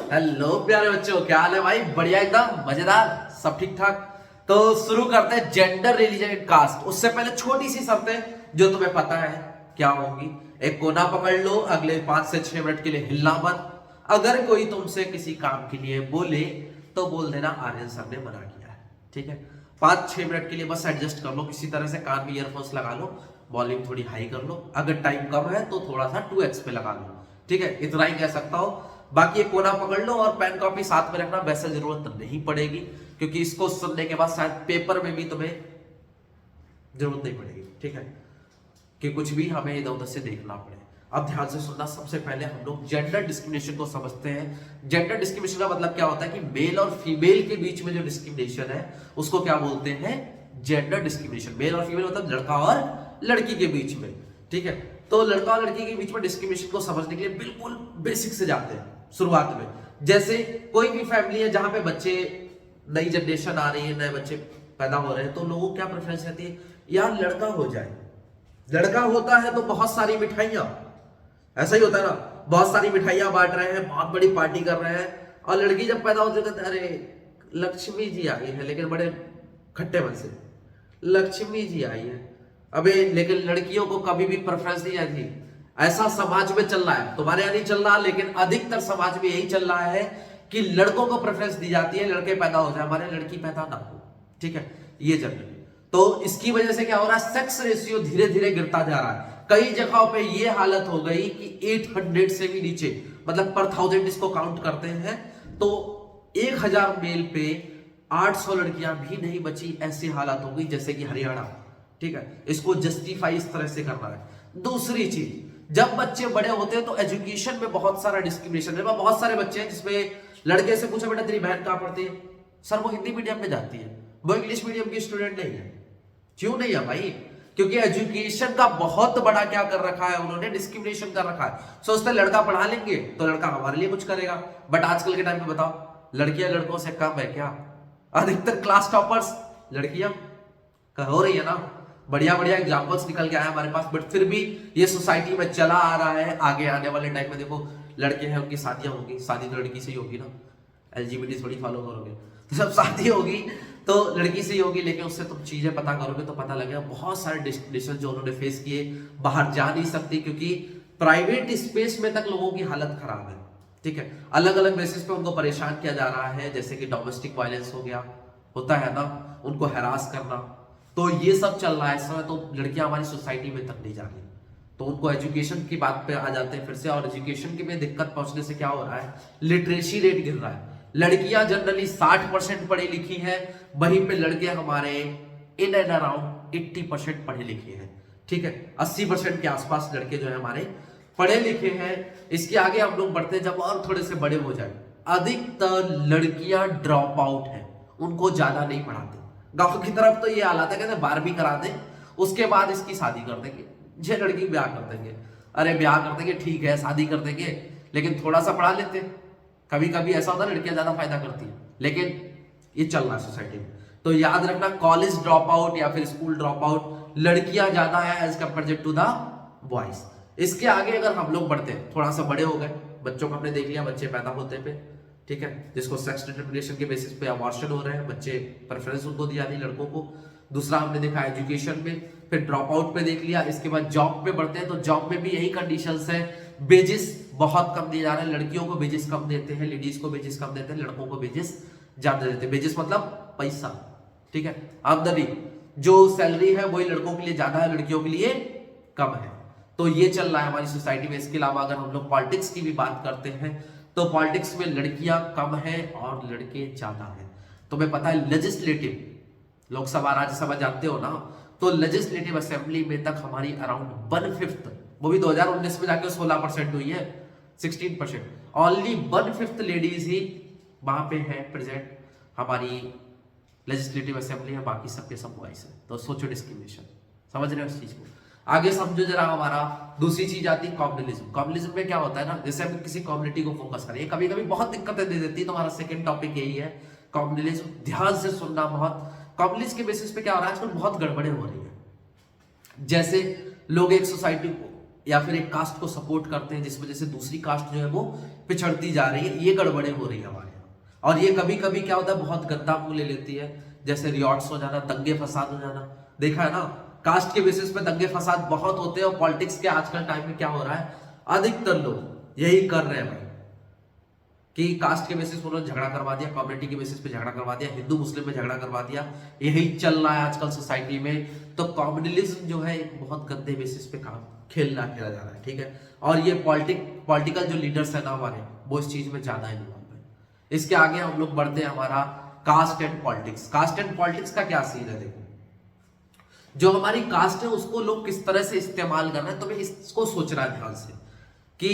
Hello प्यारे बच्चों, क्या हाल है भाई? बढ़िया, एकदम मजेदार, सब ठीक ठाक। तो शुरू करते हैं जेंडर, रिलीजन एंड कास्ट। उससे पहले छोटी सी शर्तें जो तुम्हें पता है क्या होंगी। एक कोना पकड़ लो, अगले 5 से 6 मिनट के लिए हिलना मत। अगर कोई तुमसे किसी काम के लिए बोले तो बोल देना आर्यन सर ने मना किया है, ठीक है? 5-6 मिनट के लिए बस एडजस्ट कर लो किसी तरह से, कान में ईयरफोन्स लगा लो, वॉल्यूम थोड़ी हाई कर लो, अगर टाइम कम है तो थोड़ा सा 2x पे लगा लो, ठीक है? इतना ही कह सकता हूं। बाकी एक कोना पकड़ लो और पेन कॉपी साथ में रखना, वैसे जरूरत नहीं पड़ेगी क्योंकि इसको सुनने के बाद शायद पेपर में भी तुम्हें जरूरत नहीं पड़ेगी, ठीक है? कि कुछ भी हमें इधर उधर से देखना पड़े। अब ध्यान से सुनना। सबसे पहले हम लोग जेंडर डिस्क्रिमिनेशन को समझते हैं। जेंडर डिस्क्रिमिनेशन का मतलब क्या होता है कि मेल और फीमेल के बीच में जो डिस्क्रिमिनेशन है उसको क्या बोलते हैं? Gender discrimination. मेल और फीमेल मतलब लड़का और लड़की के बीच में, ठीक है? तो लड़का और लड़की के बीच में डिस्क्रिमिनेशन को समझने के लिए बिल्कुल बेसिक से जाते हैं शुरुआत में। जैसे कोई भी फैमिली है जहां पे बच्चे, नई जनरेशन आ रही है, नए बच्चे पैदा हो रहे हैं, तो लोगों को क्या प्रेफरेंस रहती है? यार लड़का हो जाए। लड़का होता है तो बहुत सारी मिठाइयां, ऐसा ही होता है ना, बहुत सारी मिठाइयां बांट रहे हैं, बहुत बड़ी पार्टी कर रहे हैं। और लड़की जब पैदा होती है तो अरे लक्ष्मी जी आई है, लेकिन बड़े खट्टे मन से लक्ष्मी जी आई है। अबे लेकिन लड़कियों को कभी भी प्रेफरेंस नहीं आती। ऐसा समाज में चल रहा है, तुम्हारे यहाँ नहीं चल रहा, लेकिन अधिकतर समाज में यही चल रहा है कि लड़कों को प्रेफरेंस दी जाती है, लड़के पैदा हो जाए, हमारे लड़की पैदा ना हो, ठीक है? ये जनरली तो इसकी वजह से क्या हो रहा है? सेक्स रेशियो धीरे धीरे गिरता जा रहा है। कई जगहों पे ये हालत हो गई कि 800 से भी नीचे, मतलब पर 1000 इसको काउंट करते हैं तो 1000 मेल पे 800 लड़कियां भी नहीं बची, ऐसी हालत हो गई जैसे कि हरियाणा, ठीक है? इसको जस्टिफाई इस तरह से करना है। दूसरी चीज, जब बच्चे बड़े होते हैं तो एजुकेशन में बहुत सारा डिस्क्रिमिनेशन है। बहुत सारे बच्चे हैं जिसमें लड़के से पूछो बेटा तेरी बहन कहां पढ़ती है, सर वो हिंदी मीडियम में जाती है, वो इंग्लिश मीडियम की स्टूडेंट नहीं है। क्यों नहीं है भाई? क्योंकि एजुकेशन का बहुत बड़ा क्या कर रखा है उन्होंने? डिस्क्रिमिनेशन कर रखा है। सोचते लड़का पढ़ा लेंगे तो लड़का हमारे लिए कुछ करेगा। बट आजकल के टाइम में बताओ, लड़कियां लड़कों से कम है क्या? अधिकतर क्लास टॉपर्स लड़कियां हो रही है ना। बढ़िया बढ़िया एग्जांपल्स निकल के आए हमारे पास, बट फिर भी ये सोसाइटी में चला आ रहा है। आगे आने वाले टाइम में देखो, लड़के हैं उनकी शादियां होंगी, शादी तो लड़की से ही होगी ना। एलजीबीटी थोड़ी फॉलो करोगे तो सब शादी होगी तो लड़की से ही होगी, लेकिन उससे तुम चीजें पता करोगे तो पता लगेगा बहुत सारे डिस्क्रिमिनेशन जो उन्होंने फेस किए। बाहर जा नहीं सकती क्योंकि प्राइवेट स्पेस में तक लोगों की हालत खराब है, ठीक है? अलग अलग बेसिस पे उनको परेशान किया जा रहा है, जैसे कि डोमेस्टिक वायलेंस हो गया, होता है ना, उनको हैरास करना। तो ये सब चल रहा है इस समय। तो लड़कियां हमारी सोसाइटी में तक नहीं जा रही, तो उनको एजुकेशन की बात पे आ जाते हैं फिर से। और एजुकेशन की में दिक्कत पहुंचने से क्या हो रहा है? लिटरेसी रेट गिर रहा है। लड़कियां जनरली 60% पढ़ी लिखी है, वहीं पे लड़के हमारे इन एंड अराउंड 80% पढ़े लिखे हैं, ठीक है? 80% के आसपास लड़के जो है हमारे पढ़े लिखे हैं। इसके आगे हम लोग बढ़ते हैं, जब और थोड़े से बड़े हो जाए, अधिकतर लड़कियां ड्रॉप आउट है, उनको ज्यादा नहीं पढ़ाते। गांव की तरफ तो ये हालत है, कहते 12वीं करा दें उसके बाद इसकी शादी कर देंगे, ये लड़की ब्याह कर देंगे। अरे ब्याह कर देंगे ठीक है, शादी कर देंगे, लेकिन थोड़ा सा पढ़ा लेते। कभी कभी ऐसा होता है लड़कियां ज्यादा फायदा करती है, लेकिन ये चल रहा है सोसाइटी में। तो याद रखना, कॉलेज ड्रॉप आउट या फिर स्कूल ड्रॉप आउट लड़कियां ज्यादा है as compared to the boys. इसके आगे अगर हम लोग बढ़ते हैं, थोड़ा सा बड़े हो गए, बच्चों को हमने देख लिया, बच्चे पैदा होते पे, ठीक है, जिसको सेक्स डिटरमिनेशन के बेसिस पे अबॉर्शन हो रहे हैं, बच्चे प्रेफरेंस उनको दिया नहीं लड़कों को। दूसरा हमने देखा एजुकेशन में, फिर ड्रॉप आउट पे देख लिया। इसके बाद जॉब पे बढ़ते हैं, तो जॉब में भी यही कंडीशंस है। बेजिस बहुत कम दिए जा रहे हैं, लड़कियों को बेजिस कम देते हैं, लेडीज को बेजिस कम देते हैं, लड़कों को बेजिस ज्यादा देते हैं। बेजिस मतलब पैसा, ठीक है, आमदनी, जो सैलरी है वही लड़कों के लिए ज्यादा है, लड़कियों के लिए कम है। तो ये चल रहा है हमारी सोसाइटी में। इसके अलावा अगर हम लोग पॉलिटिक्स की भी बात करते हैं तो पॉलिटिक्स में लड़कियां कम है और लड़के ज्यादा है। तुम्हें पता है लेजिस्लेटिव, लोकसभा राज्यसभा जानते हो ना, तो लेजिस्लेटिव असेंबली में तक हमारी अराउंड 1/5, वो भी 2019 में जाके 16% हुई है, 16%। ओनली 1/5 लेडीज ही वहां पे है प्रेजेंट हमारी लेजिस्लेटिव असेंबली में, बाकी सबके सब बॉयज है। तो सोचो डिस्क्रिमिनेशन, समझ रहे हो इस चीज को? आगे समझो जरा। हमारा दूसरी चीज आती है कम्युनलिज्म। कम्युनलिज्म में क्या होता है ना, जैसे हम किसी कम्युनिटी को फोकस करें, कभी कभी बहुत दिक्कतें दे देती है। तो हमारा सेकंड टॉपिक यही है कम्युनलिज्म। ध्यान से सुनना बहुत। कम्युनलिज्म के बेसिस पे क्या हो रहा है आजकल, बहुत गड़बड़े हो रही है। जैसे लोग एक सोसाइटी को या फिर एक कास्ट को सपोर्ट करते हैं, जिस वजह से दूसरी कास्ट जो है वो पिछड़ती जा रही है। ये गड़बड़े हो रही है हमारे यहाँ। और ये कभी कभी क्या होता है, बहुत गंदा मुंह ले लेती है, जैसे रियॉट्स हो जाना, दंगे फसाद हो जाना। देखा है ना, कास्ट के बेसिस पे दंगे फसाद बहुत होते हैं। और पॉलिटिक्स के आजकल टाइम में क्या हो रहा है, अधिकतर लोग यही कर रहे हैं भाई, कि कास्ट के बेसिस पर उन्होंने झगड़ा करवा दिया, कम्युनिटी के बेसिस पे झगड़ा करवा दिया, हिंदू मुस्लिम में झगड़ा करवा दिया। यही चल रहा है आजकल सोसाइटी में। तो कम्युनलिज्म जो है एक बहुत गंदे बेसिस पे काम खेला जा रहा है, ठीक है। और ये पॉलिटिकल जो लीडर्स है ना हमारे, वो इस चीज में ज्यादा इन्वॉल्व है। इसके आगे हम लोग बढ़ते हैं, हमारा caste and politics. Caste and politics का क्या सीन है, देखो जो हमारी कास्ट है उसको लोग किस तरह से इस्तेमाल कर रहे हैं, तुम्हें इसको सोचना है ध्यान से कि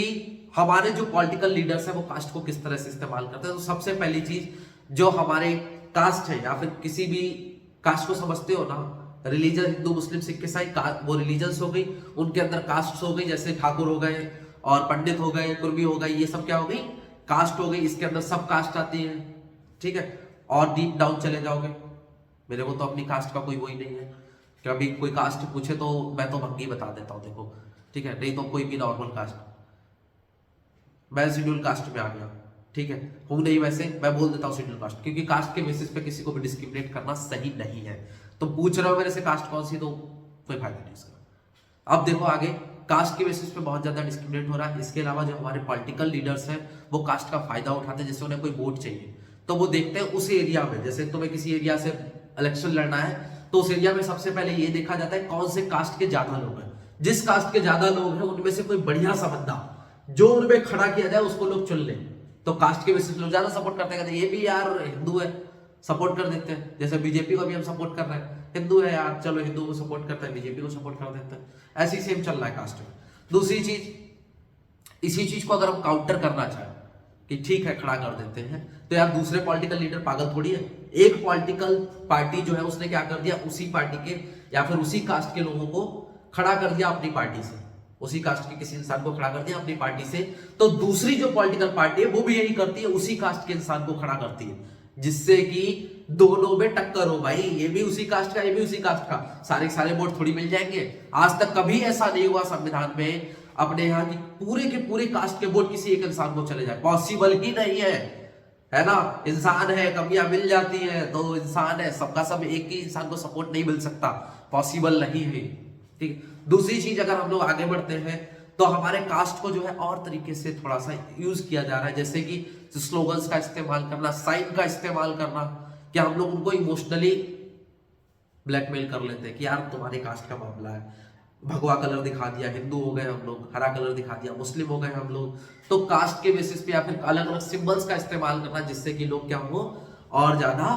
हमारे जो पॉलिटिकल लीडर्स हैं वो कास्ट को किस तरह से इस्तेमाल करते हैं। तो सबसे पहली चीज, जो हमारे कास्ट है या फिर किसी भी कास्ट को समझते हो ना, रिलीजन हिंदू मुस्लिम सिख ईसाई, वो रिलीजन्स हो गई, उनके अंदर कास्ट हो गई, जैसे ठाकुर हो गए और पंडित हो गए, कुर्मी हो गए, ये सब क्या हो गई, कास्ट हो गई। इसके अंदर सब कास्ट आती है, ठीक है। और डीप डाउन चले जाओगे, मेरे को तो अपनी कास्ट का कोई वही नहीं है, कभी कोई कास्ट पूछे तो मैं तो भंगी बता देता हूँ, देखो ठीक है, नहीं तो कोई भी नॉर्मल कास्ट, मैं शेड्यूल कास्ट में आ गया, ठीक है, हूं नहीं वैसे मैं बोल देता हूँ शेड्यूल कास्ट, क्योंकि कास्ट के बेसिस पे किसी को भी डिस्क्रिमिनेट करना सही नहीं है। तो पूछ रहे हो मेरे से कास्ट कौन सी, तो कोई फायदा नहीं इसका। अब देखो आगे, कास्ट के बेसिस पे बहुत ज्यादा डिस्क्रिमिनेट हो रहा है। इसके अलावा जो हमारे पॉलिटिकल लीडर्स हैं वो कास्ट का फायदा उठाते हैं, जैसे उन्हें कोई वोट चाहिए तो वो देखते हैं उस एरिया में, जैसे तुम्हें किसी एरिया से इलेक्शन लड़ना है तो उस एरिया में सबसे पहले ये देखा जाता है कौन से कास्ट के ज्यादा लोग हैं। जिस कास्ट के ज्यादा लोग हैं उनमें से कोई बढ़िया सा बंदा जो उनमें खड़ा किया जाए उसको लोग चुन ले। तो कास्ट के बेसिस लोग ज्यादा सपोर्ट करते हैं, ये भी यार हिंदू है, सपोर्ट कर देते हैं। जैसे बीजेपी को भी हम सपोर्ट कर रहे हैं, हिंदू है यार, चलो हिंदू को सपोर्ट करते हैं, बीजेपी को सपोर्ट कर देते हैं। ऐसी सेम चल रहा है कास्ट में। दूसरी चीज, इसी चीज को अगर हम काउंटर करना चाहें कि ठीक है खड़ा कर देते हैं, तो यार दूसरे पॉलिटिकल लीडर पागल थोड़ी है। एक पॉलिटिकल पार्टी जो है उसने क्या कर दिया, उसी पार्टी के या फिर उसी कास्ट के लोगों को खड़ा कर दिया अपनी पार्टी से, उसी कास्ट के किसी इंसान को खड़ा कर दिया अपनी पार्टी से। तो दूसरी जो पॉलिटिकल पार्टी है वो भी यही करती है, उसी कास्ट के इंसान को खड़ा करती है, जिससे कि दोनों में टक्कर हो भाई, ये भी उसी कास्ट का, ये भी उसी कास्ट का, सारे सारे वोट थोड़ी मिल जाएंगे। आज तक कभी ऐसा नहीं हुआ संविधान में अपने यहाँ की पूरे के पूरे कास्ट के वोट किसी एक इंसान को चले जाए, पॉसिबल ही नहीं है ना। इंसान है, कमियां मिल जाती है, तो इंसान है, सबका सब एक ही इंसान को सपोर्ट नहीं मिल सकता, पॉसिबल नहीं है, ठीक। दूसरी चीज, अगर हम लोग आगे बढ़ते हैं तो हमारे कास्ट को जो है और तरीके से थोड़ा सा यूज किया जा रहा है, जैसे कि स्लोगन्स का इस्तेमाल करना, साइन का इस्तेमाल करना, कि हम लोग उनको इमोशनली ब्लैकमेल कर लेते हैं कि यार तुम्हारे कास्ट का मामला है, भगवा कलर दिखा दिया, हिंदू हो गए हम लोग, हरा कलर दिखा दिया, मुस्लिम हो गए हम लोग। तो कास्ट के बेसिस पे या फिर अलग अलग सिंबल्स का इस्तेमाल करना, जिससे कि लोग क्या हो और ज्यादा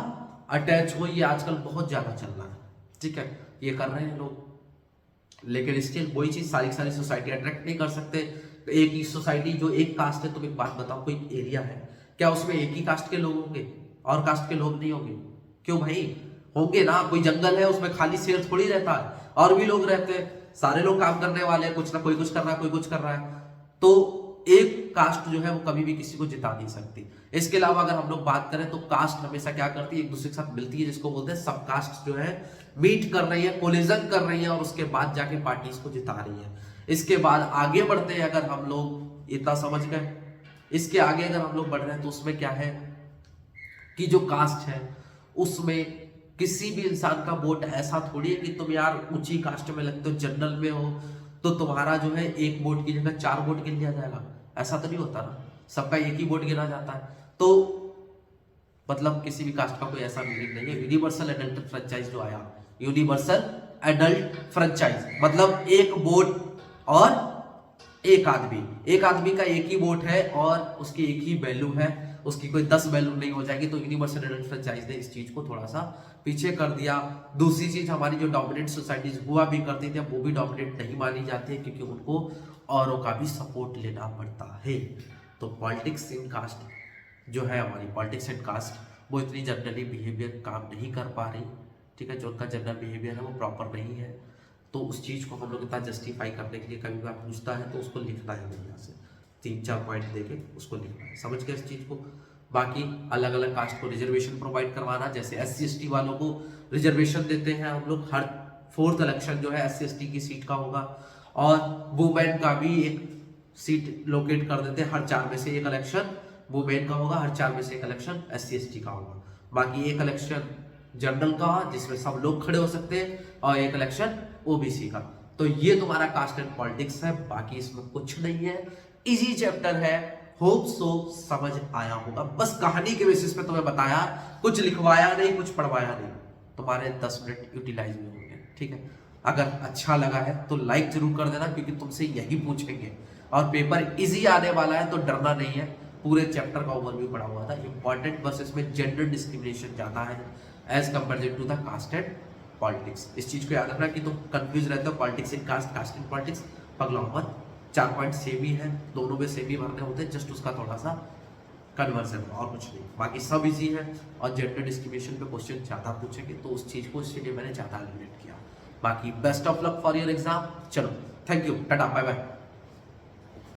अटैच हो। ये आजकल बहुत ज्यादा चल रहा है, ठीक है, ये कर रहे हैं लोग। लेकिन स्टिल वही चीज सारी सोसाइटी अट्रैक्ट नहीं कर सकते। एक ही सोसाइटी जो एक कास्ट है, तुम एक बात बताओ, कोई एरिया है क्या उसमें एक ही कास्ट के लोग होंगे और कास्ट के लोग नहीं होंगे? क्यों भाई, होंगे ना। कोई जंगल है उसमें खाली शेर थोड़ी रहता है, और भी लोग रहते हैं, सारे लोग काम करने वाले हैं, कुछ ना कोई कुछ कर रहा है, कोई कुछ कर रहा है। तो एक कास्ट जो है वो कभी भी किसी को जिता नहीं सकती। इसके अलावा अगर हम लोग बात करें तो कास्ट हमेशा क्या करती है, एक दूसरे के साथ मिलती है, जिसको बोलते हैं सब कास्ट जो है मीट कर रही है, कोलिजन कर रही है, और उसके बाद जाके पार्टीज को जिता रही है। इसके बाद आगे बढ़ते हैं, अगर हम लोग इतना समझ गए, इसके आगे अगर हम लोग बढ़ रहे हैं तो उसमें क्या है कि जो कास्ट है उसमें किसी भी इंसान का वोट ऐसा थोड़ी है कि तुम यार ऊंची कास्ट में लगते हो, जनरल में हो, तो तुम्हारा जो है एक वोट की जगह 4 वोट गिन लिया जाएगा। ऐसा तो नहीं होता ना, सबका एक ही वोट गिना जाता है। तो मतलब किसी भी कास्ट का कोई ऐसा मीनिंग नहीं है। यूनिवर्सल एडल्ट फ्रेंचाइज जो आया, यूनिवर्सल एडल्ट फ्रेंचाइज मतलब एक वोट और एक आदमी का एक ही वोट है और उसकी एक ही वैल्यू है, उसकी कोई 10 वैल्यू नहीं हो जाएगी। तो यूनिवर्सल एडल्ट फ्रेंचाइज ने इस चीज को थोड़ा सा पीछे कर दिया। दूसरी चीज, हमारी जो डोमिनेंट सोसाइटीज हुआ भी करती थी, वो भी डोमिनेंट नहीं मानी जाती है, क्योंकि उनको औरों का भी सपोर्ट लेना पड़ता है। तो पॉलिटिक्स इन कास्ट जो है, हमारी पॉलिटिक्स एंड कास्ट, वो इतनी जनरली बिहेवियर काम नहीं कर पा रही, ठीक है। जो उनका जनरल बिहेवियर है वो प्रॉपर नहीं है। तो उस चीज़ को हम लोग इतना जस्टिफाई करने के लिए कभी बार पूछता है तो उसको लिखना है, बढ़िया से 3-4 पॉइंट देके उसको लिखना है, समझ गए इस चीज़ को। बाकी अलग अलग कास्ट को रिजर्वेशन प्रोवाइड करवाना, जैसे SC/ST वालों को रिजर्वेशन देते हैं हम लोग, हर 4th इलेक्शन जो है SC/ST की सीट का होगा। और वुमेन का भी एक सीट लोकेट कर देते हैं, हर 4 में से एक इलेक्शन वुमेन का होगा, हर 4 में से एक इलेक्शन SC ST का होगा, बाकी एक इलेक्शन जनरल का जिसमें सब लोग खड़े हो सकते हैं और एक इलेक्शन OBC का। तो ये तुम्हारा कास्ट एंड पॉलिटिक्स है, बाकी इसमें कुछ नहीं है, इजी चैप्टर है, होप सो समझ आया होगा। बस कहानी के बेसिस पे तुम्हें बताया, कुछ लिखवाया नहीं, कुछ पढ़वाया नहीं, तुम्हारे 10 मिनट यूटिलाइज में होंगे, ठीक है। अगर अच्छा लगा है तो लाइक जरूर कर देना, क्योंकि तुमसे यही पूछेंगे और पेपर इजी आने वाला है, तो डरना नहीं है। पूरे चैप्टर का ओवरव्यू पढ़ा हुआ था, इंपॉर्टेंट बस इसमें जेंडर डिस्क्रिमिनेशन ज्यादा है as compared to the caste and politics. इस चीज को याद रखना कि तुम कंफ्यूज रहते हो politics in caste, caste in politics, पगलाओ मत। 4 पॉइंट सेम ही है, दोनों में सेम ही भरने होते हैं, जस्ट उसका थोड़ा सा कन्वर्जन और कुछ नहीं, बाकी सब इजी है। और जेंडर डिस्क्रिमिनेशन पे क्वेश्चन ज्यादा पूछेंगे, तो उस चीज को इसलिए मैंने ज्यादा एलिमिनेट किया। बाकी best of luck for your exam. चलो, thank you, tata, bye bye.